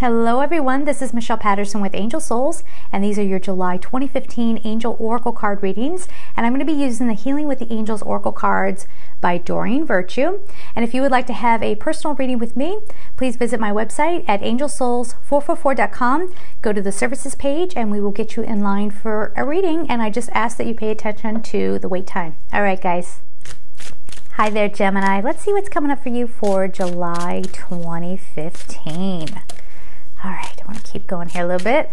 Hello everyone, this is Michelle Patterson with Angel Souls, and these are your July 2015 Angel Oracle card readings. And I'm going to be using the Healing with the Angels Oracle cards by Doreen Virtue. And if you would like to have a personal reading with me, please visit my website at angelsouls444.com. Go to the services page and we will get you in line for a reading. And I just ask that you pay attention to the wait time. All right, guys. Hi there, Gemini. Let's see what's coming up for you for July 2015. All right, I want to keep going here a little bit.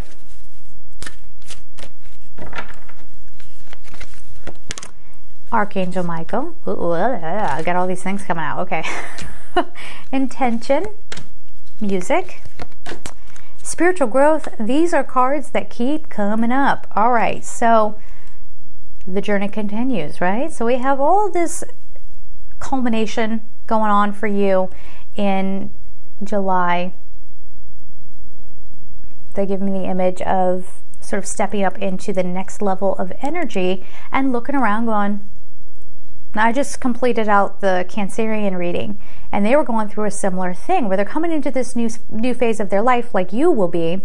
Archangel Michael. Ooh, I got all these things coming out. Okay. Intention. Music. Spiritual growth. These are cards that keep coming up. All right, so the journey continues, right? So we have all this culmination going on for you in July. They give me the image of sort of stepping up into the next level of energy and looking around going, I just completed out the Cancerian reading and they were going through a similar thing where they're coming into this new phase of their life, like you will be,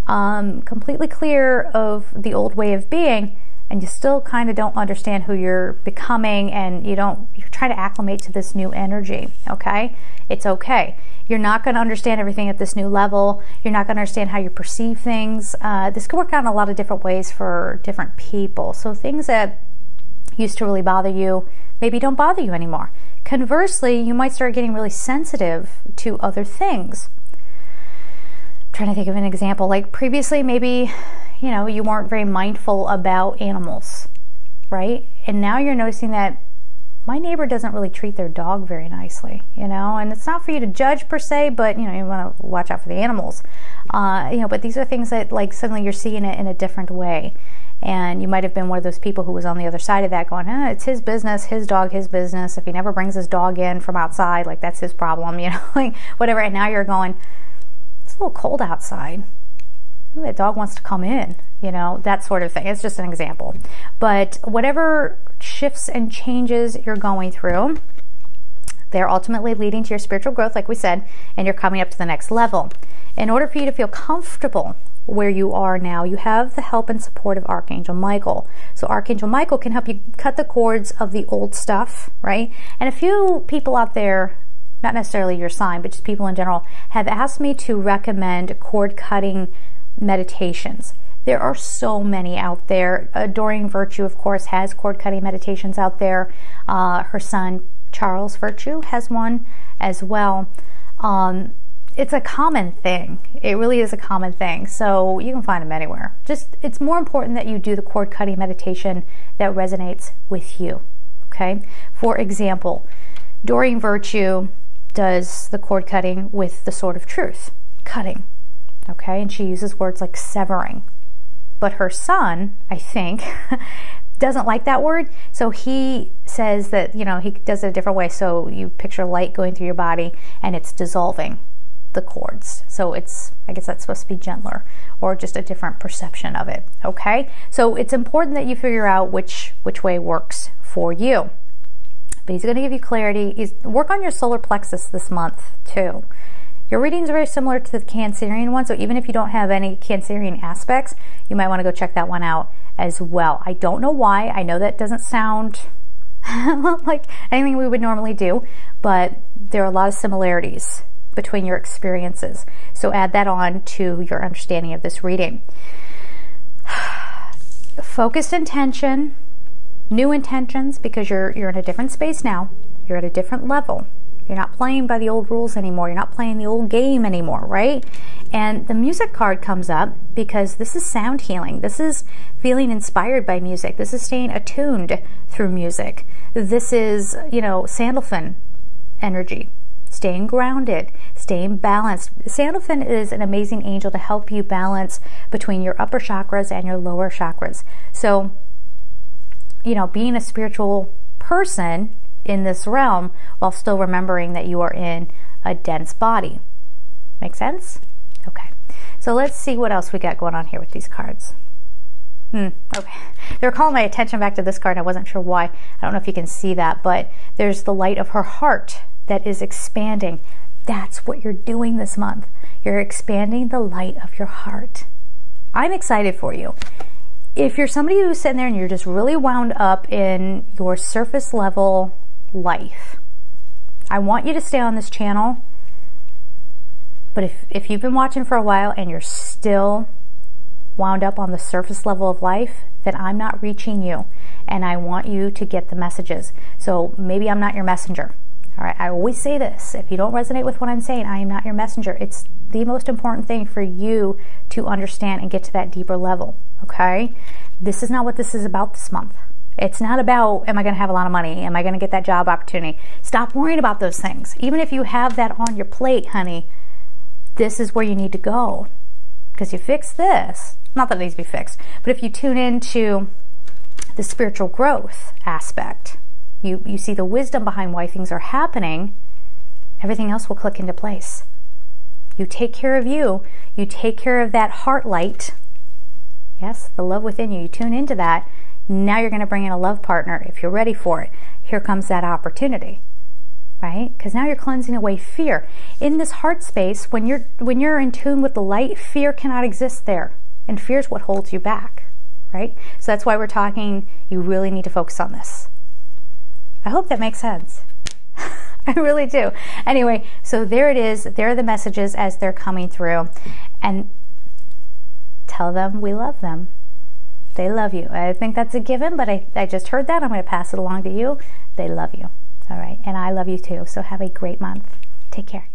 completely clear of the old way of being, and you still kind of don't understand who you're becoming, and you're trying to acclimate to this new energy. Okay, it's okay. You're not going to understand everything at this new level. You're not going to understand how you perceive things. This could work out in a lot of different ways for different people. So things that used to really bother you maybe don't bother you anymore. Conversely, you might start getting really sensitive to other things. I'm trying to think of an example. Like previously, maybe you weren't very mindful about animals, right? And now you're noticing that my neighbor doesn't really treat their dog very nicely, and it's not for you to judge per se, but you want to watch out for the animals, but these are things that like suddenly you're seeing it in a different way. And you might have been one of those people who was on the other side of that going, it's his business, his dog, his business. If he never brings his dog in from outside, like that's his problem, like whatever. And now you're going, it's a little cold outside. Ooh, that dog wants to come in, that sort of thing. It's just an example. But whatever shifts and changes you're going through, they're ultimately leading to your spiritual growth, like we said, and you're coming up to the next level. In order for you to feel comfortable where you are now, you have the help and support of Archangel Michael. So Archangel Michael can help you cut the cords of the old stuff, right? And a few people out there, not necessarily your sign, but just people in general, have asked me to recommend cord cutting meditations. There are so many out there. Doreen Virtue, of course, has cord cutting meditations out there. Her son, Charles Virtue, has one as well. It's a common thing. It really is a common thing. So you can find them anywhere. It's more important that you do the cord cutting meditation that resonates with you. Okay? For example, Doreen Virtue does the cord cutting with the Sword of Truth. Cutting. Okay? And she uses words like severing. But her son, I think, doesn't like that word. So he says that, he does it a different way. So you picture light going through your body and it's dissolving the cords. So I guess that's supposed to be gentler or just a different perception of it. Okay? So it's important that you figure out which way works for you. But he's going to give you clarity. Work on your solar plexus this month too. Your readings are very similar to the Cancerian one, so even if you don't have any Cancerian aspects, you might want to go check that one out as well. I don't know why. I know that doesn't sound like anything we would normally do, but there are a lot of similarities between your experiences. So add that on to your understanding of this reading. Focused intention, new intentions, because you're in a different space now. You're at a different level. You're not playing by the old rules anymore. You're not playing the old game anymore, right? And the music card comes up because this is sound healing. This is feeling inspired by music. This is staying attuned through music. This is, Sandalphon energy. Staying grounded, staying balanced. Sandalphon is an amazing angel to help you balance between your upper chakras and your lower chakras. So, being a spiritual person in this realm while still remembering that you are in a dense body. Make sense? Okay. So let's see what else we got going on here with these cards. Okay. They were calling my attention back to this card. I wasn't sure why. I don't know if you can see that, but there's the light of her heart that is expanding. That's what you're doing this month. You're expanding the light of your heart. I'm excited for you. If you're somebody who's sitting there and you're just really wound up in your surface level life, I want you to stay on this channel. But if you've been watching for a while and you're still wound up on the surface level of life, then I'm not reaching you, and I want you to get the messages. So maybe I'm not your messenger. All right, I always say this. If you don't resonate with what I'm saying, I am not your messenger. It's the most important thing for you to understand and get to that deeper level, okay? This is not what this is about this month. It's not about, am I going to have a lot of money? Am I going to get that job opportunity? Stop worrying about those things. Even if you have that on your plate, honey, this is where you need to go. Because you fix this, not that it needs to be fixed, but if you tune into the spiritual growth aspect, you see the wisdom behind why things are happening, everything else will click into place. You take care of you take care of that heart light, yes, the love within you, you tune into that. Now you're going to bring in a love partner if you're ready for it. Here comes that opportunity, right? Because now you're cleansing away fear. In this heart space, when you're in tune with the light, fear cannot exist there. And fear is what holds you back, right? So that's why we're talking, you really need to focus on this. I hope that makes sense. I really do. Anyway, so there it is. There are the messages as they're coming through. And tell them we love them. They love you. I think that's a given, but I just heard that. I'm going to pass it along to you. They love you. All right. And I love you too. So have a great month. Take care.